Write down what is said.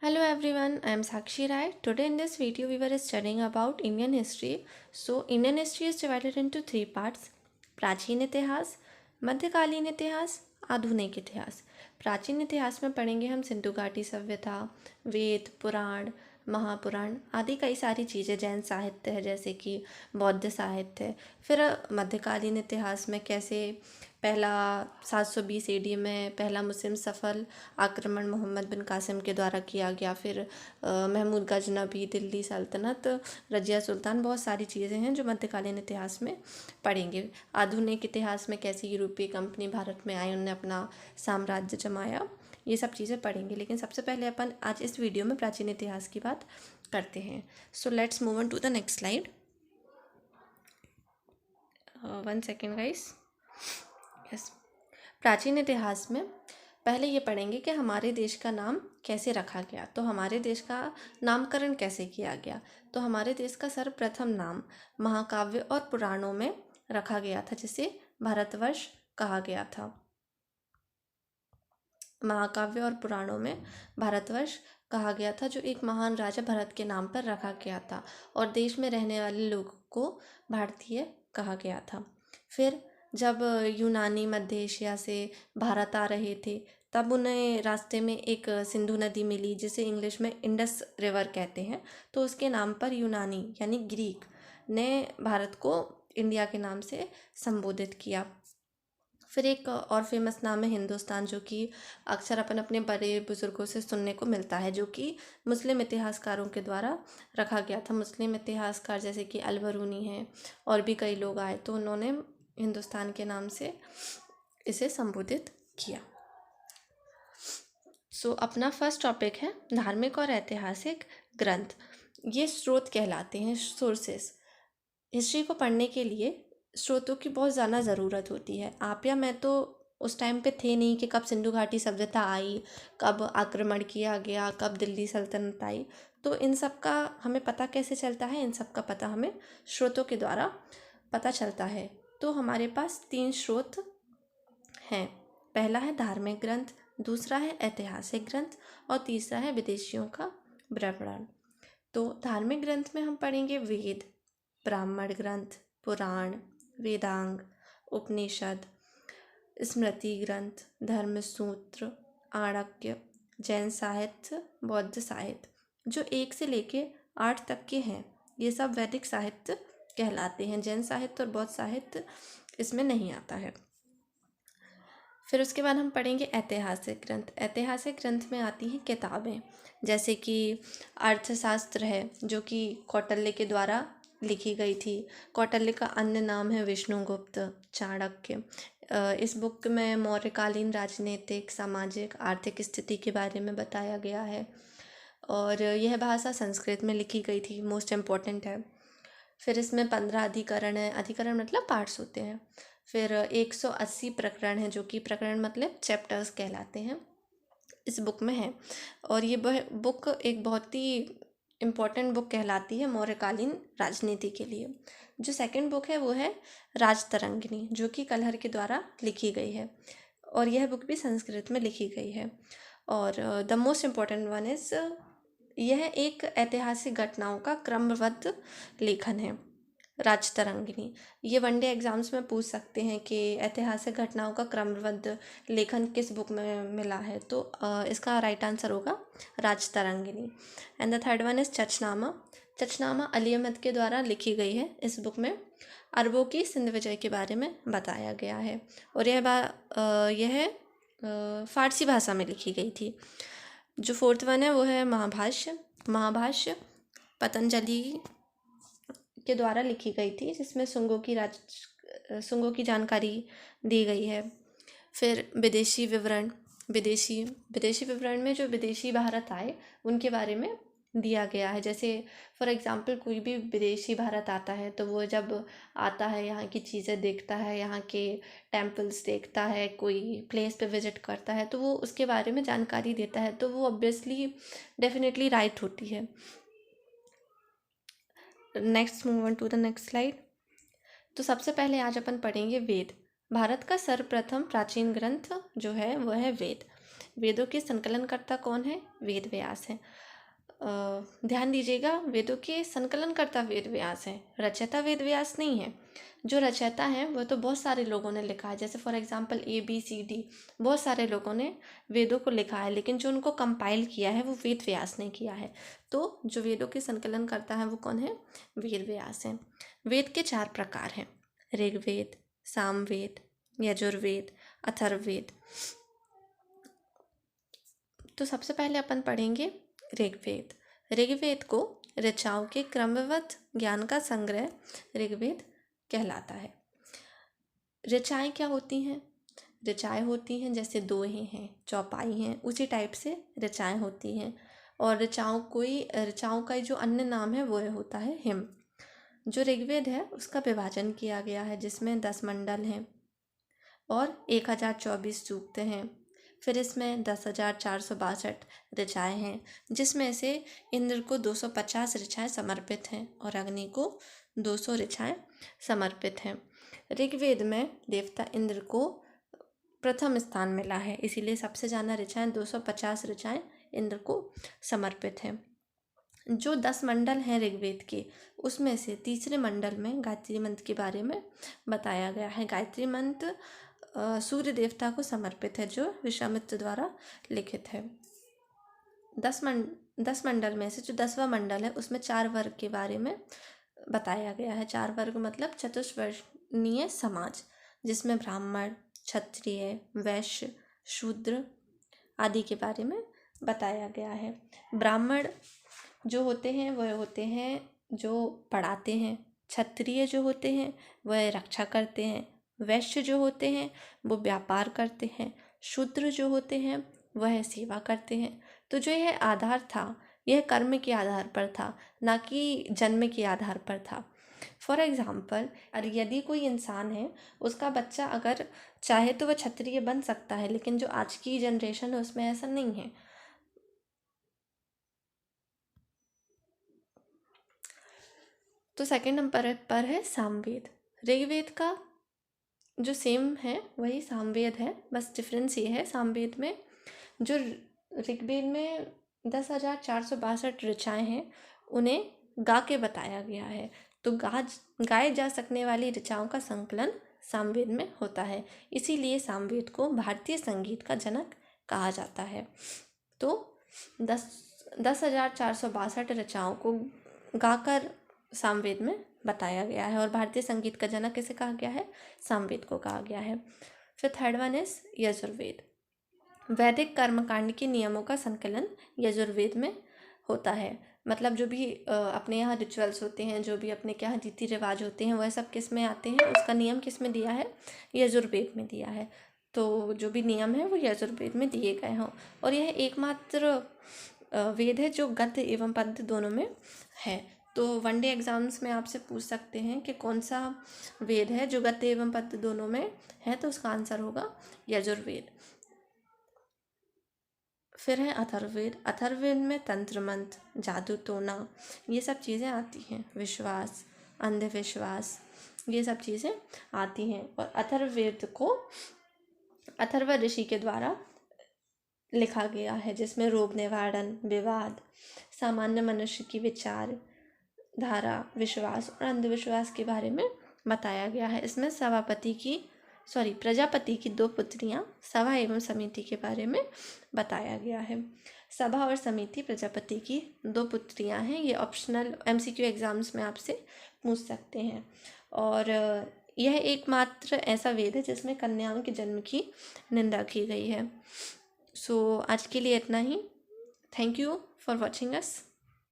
Hello everyone, I am Sakshi Rai. Today in this video we were studying about Indian history. So Indian history is divided into three parts: प्राचीन इतिहास, मध्यकालीन इतिहास, आधुनिक इतिहास। प्राचीन इतिहास में पढ़ेंगे हम सिंधु घाटी सभ्यता, वेद, पुराण, महापुराण आदि कई सारी चीज़ें। जैन साहित्य है जैसे कि बौद्ध साहित्य है। फिर मध्यकालीन इतिहास में कैसे पहला 720 AD में पहला मुस्लिम सफल आक्रमण मोहम्मद बिन कासिम के द्वारा किया गया। फिर महमूद गजनबी, दिल्ली सल्तनत, रजिया सुल्तान, बहुत सारी चीज़ें हैं जो मध्यकालीन इतिहास में पढ़ेंगे। आधुनिक इतिहास में कैसे यूरोपीय कंपनी भारत में आई, उन्होंने अपना साम्राज्य जमाया, ये सब चीज़ें पढ़ेंगे। लेकिन सबसे पहले अपन आज इस वीडियो में प्राचीन इतिहास की बात करते हैं। So let's move on to the next slide. 1 second guys. Yes, प्राचीन इतिहास में पहले ये पढ़ेंगे कि हमारे देश का नाम कैसे रखा गया। तो हमारे देश का नामकरण कैसे किया गया। तो हमारे देश का सर्वप्रथम नाम महाकाव्य और पुराणों में रखा गया था, जिसे भारतवर्ष कहा गया था। महाकाव्य और पुराणों में भारतवर्ष कहा गया था, जो एक महान राजा भरत के नाम पर रखा गया था, और देश में रहने वाले लोगों को भारतीय कहा गया था। फिर जब यूनानी मध्य एशिया से भारत आ रहे थे, तब उन्हें रास्ते में एक सिंधु नदी मिली, जिसे इंग्लिश में इंडस रिवर कहते हैं। तो उसके नाम पर यूनानी यानी ग्रीक ने भारत को इंडिया के नाम से संबोधित किया। फिर एक और फेमस नाम है हिंदुस्तान, जो कि अक्सर अपन अपने बड़े बुजुर्गों से सुनने को मिलता है, जो कि मुस्लिम इतिहासकारों के द्वारा रखा गया था। मुस्लिम इतिहासकार जैसे कि अलबरूनी हैं और भी कई लोग आए, तो उन्होंने हिंदुस्तान के नाम से इसे संबोधित किया। सो अपना फर्स्ट टॉपिक है धार्मिक और ऐतिहासिक ग्रंथ। ये स्रोत कहलाते हैं, सोर्सेस। हिस्ट्री को पढ़ने के लिए स्रोतों की बहुत ज़्यादा ज़रूरत होती है। आप या मैं तो उस टाइम पे थे नहीं कि कब सिंधु घाटी सभ्यता आई, कब आक्रमण किया गया, कब दिल्ली सल्तनत आई। तो इन सब का हमें पता कैसे चलता है? इन सब का पता हमें स्रोतों के द्वारा पता चलता है। तो हमारे पास 3 स्रोत हैं। पहला है धार्मिक ग्रंथ, दूसरा है ऐतिहासिक ग्रंथ और तीसरा है विदेशियों का ब्राह्मण। तो धार्मिक ग्रंथ में हम पढ़ेंगे वेद, ब्राह्मण ग्रंथ, पुराण, वेदांग, उपनिषद, स्मृति ग्रंथ, धर्मसूत्र, आणक्य, जैन साहित्य, बौद्ध साहित्य, जो 1 से लेके 8 तक के हैं, ये सब वैदिक साहित्य कहलाते हैं। जैन साहित्य और बौद्ध साहित्य इसमें नहीं आता है। फिर उसके बाद हम पढ़ेंगे ऐतिहासिक ग्रंथ। ऐतिहासिक ग्रंथ में आती हैं किताबें, जैसे कि अर्थशास्त्र है, जो कि कौटिल्य के द्वारा लिखी गई थी। कौटिल्य का अन्य नाम है विष्णुगुप्त, चाणक्य। इस बुक में मौर्यकालीन राजनीतिक, सामाजिक, आर्थिक स्थिति के बारे में बताया गया है, और यह भाषा संस्कृत में लिखी गई थी, मोस्ट इम्पॉर्टेंट है। फिर इसमें 15 अधिकरण है, अधिकरण मतलब पार्ट्स होते हैं। फिर 180 प्रकरण हैं, जो कि प्रकरण मतलब चैप्टर्स कहलाते हैं, इस बुक में है। और ये बुक एक बहुत ही इम्पॉर्टेंट बुक कहलाती है मौर्यकालीन राजनीति के लिए। जो सेकंड बुक है वो है राजतरंगिणी, जो कि कलहर के द्वारा लिखी गई है, और यह बुक भी संस्कृत में लिखी गई है। और the most important one is, यह एक ऐतिहासिक घटनाओं का क्रमबद्ध लेखन है, राजतरंगिणी। ये वनडे एग्जाम्स में पूछ सकते हैं कि ऐतिहासिक घटनाओं का क्रमबद्ध लेखन किस बुक में मिला है, तो इसका राइट आंसर होगा Rajatarangini. And the third one is Chachnama. Chachnama Ali Ahmed के द्वारा लिखी गई है। इस बुक में अरबों की सिंध विजय के बारे में बताया गया है, और यह फारसी भाषा में लिखी गई थी। जो फोर्थ वन है वो है महाभाष्य। महाभाष्य पतंजलि के द्वारा लिखी गई थी, जिसमें सुंगों की जानकारी दी गई है। फिर विदेशी विवरण। विदेशी विवरण में जो विदेशी भारत आए उनके बारे में दिया गया है। जैसे फॉर एग्जांपल कोई भी विदेशी भारत आता है, तो वो जब आता है यहाँ की चीज़ें देखता है, यहाँ के टेम्पल्स देखता है, कोई प्लेस पे विजिट करता है, तो वो उसके बारे में जानकारी देता है, तो वो ऑब्वियसली डेफिनेटली राइट होती है। Next move on to the next slide. तो सबसे पहले आज अपन पढ़ेंगे वेद। भारत का सर्वप्रथम प्राचीन ग्रंथ जो है वो है वेद। वेदों के संकलनकर्ता कौन है? वेद व्यास है। ध्यान दीजिएगा, वेदों के संकलनकर्ता वेद व्यास है, रचयिता वेद व्यास नहीं है। जो रचयिता है वो तो बहुत सारे लोगों ने लिखा है, जैसे फॉर एग्जांपल ABCD, बहुत सारे लोगों ने वेदों को लिखा है, लेकिन जो उनको कंपाइल किया है वो वेद व्यास ने किया है। तो जो वेदों के संकलन करता है वो कौन है? वेद व्यास है। वेद के 4 प्रकार हैं: ऋग्वेद, सामवेद, यजुर्वेद, अथर्ववेद। तो सबसे पहले अपन पढ़ेंगे ऋग्वेद। ऋग्वेद को ऋचाओं के क्रमबद्ध ज्ञान का संग्रह ऋग्वेद कहलाता है। ऋचाएँ क्या होती हैं? ऋचाएँ होती हैं जैसे दोहे हैं, चौपाई हैं, उसी टाइप से ऋचाएँ होती हैं। और ऋचाओं का जो अन्य नाम है वो होता है हिम। जो ऋग्वेद है उसका विभाजन किया गया है, जिसमें 10 मंडल हैं और 1024 सूक्त हैं। फिर इसमें 10,462 ऋचाएँ हैं, जिसमें से इंद्र को 250 ऋचाएँ समर्पित हैं और अग्नि को 200 ऋचाएँ समर्पित हैं। ऋग्वेद में देवता इंद्र को प्रथम स्थान मिला है, इसीलिए सबसे ज़्यादा ऋचाएँ 250 ऋचाएँ इंद्र को समर्पित हैं। जो 10 मंडल हैं ऋग्वेद के, उसमें से तीसरे मंडल में गायत्री मंत्र के बारे में बताया गया है। गायत्री मंत्र सूर्य देवता को समर्पित है, जो विश्वामित्र द्वारा लिखित है। 10 मंडल में से जो 10वां मंडल है उसमें 4 वर्ग के बारे में बताया गया है। 4 वर्ग मतलब चतुष्वर्णीय समाज, जिसमें ब्राह्मण, क्षत्रिय, वैश्य, शूद्र आदि के बारे में बताया गया है। ब्राह्मण जो होते हैं वह होते हैं जो पढ़ाते हैं, क्षत्रिय जो होते हैं वह रक्षा करते हैं, वैश्य जो होते हैं वो व्यापार करते हैं, शूद्र जो होते हैं वह सेवा करते हैं। तो जो यह आधार था, यह कर्म के आधार पर था, ना कि जन्म के आधार पर था। फॉर एग्ज़ाम्पल, यदि कोई इंसान है, उसका बच्चा अगर चाहे तो वह क्षत्रिय बन सकता है, लेकिन जो आज की जनरेशन है उसमें ऐसा नहीं है। तो सेकंड नंबर पर है सामवेद। ऋग्वेद का जो सेम है वही सामवेद है, बस डिफरेंस ये है, सामवेद में जो ऋग्वेद में 10,462 ऋचाएँ हैं उन्हें गा के बताया गया है। तो गाए जा सकने वाली ऋचाओं का संकलन सामवेद में होता है, इसीलिए सामवेद को भारतीय संगीत का जनक कहा जाता है। तो 10,462 ऋचाओं को गाकर सामवेद में बताया गया है, और भारतीय संगीत का जनक किसे कहा गया है? सामवेद को कहा गया है। फिर थर्ड वन इज यजुर्वेद। वैदिक कर्मकांड के नियमों का संकलन यजुर्वेद में होता है। मतलब जो भी अपने यहाँ रिचुअल्स होते हैं, जो भी अपने क्या रीति रिवाज होते हैं, वह सब किस में आते हैं? उसका नियम किस में दिया है? यजुर्वेद में दिया है। तो जो भी नियम है वो यजुर्वेद में दिए गए हों, और यह एकमात्र वेद है जो गद्य एवं पद्य दोनों में है। तो वनडे एग्जाम्स में आपसे पूछ सकते हैं कि कौन सा वेद है जो गद्य एवं पद्य दोनों में है, तो उसका आंसर होगा यजुर्वेद। फिर है अथर्ववेद। अथर्ववेद में तंत्र मंत्र, जादू टोना, ये सब चीज़ें आती हैं। विश्वास, अंधविश्वास, ये सब चीज़ें आती हैं। और अथर्ववेद को अथर्व ऋषि के द्वारा लिखा गया है, जिसमें रोग निवारण, विवाद, सामान्य मनुष्य की विचार धारा, विश्वास और अंधविश्वास के बारे में बताया गया है। इसमें प्रजापति की 2 पुत्रियां सभा एवं समिति के बारे में बताया गया है। सभा और समिति प्रजापति की 2 पुत्रियां हैं। ये ऑप्शनल MCQ एग्जाम्स में आपसे पूछ सकते हैं। और यह एकमात्र ऐसा वेद है जिसमें कन्याओं के जन्म की निंदा की गई है। सो आज के लिए इतना ही। Thank you for watching us.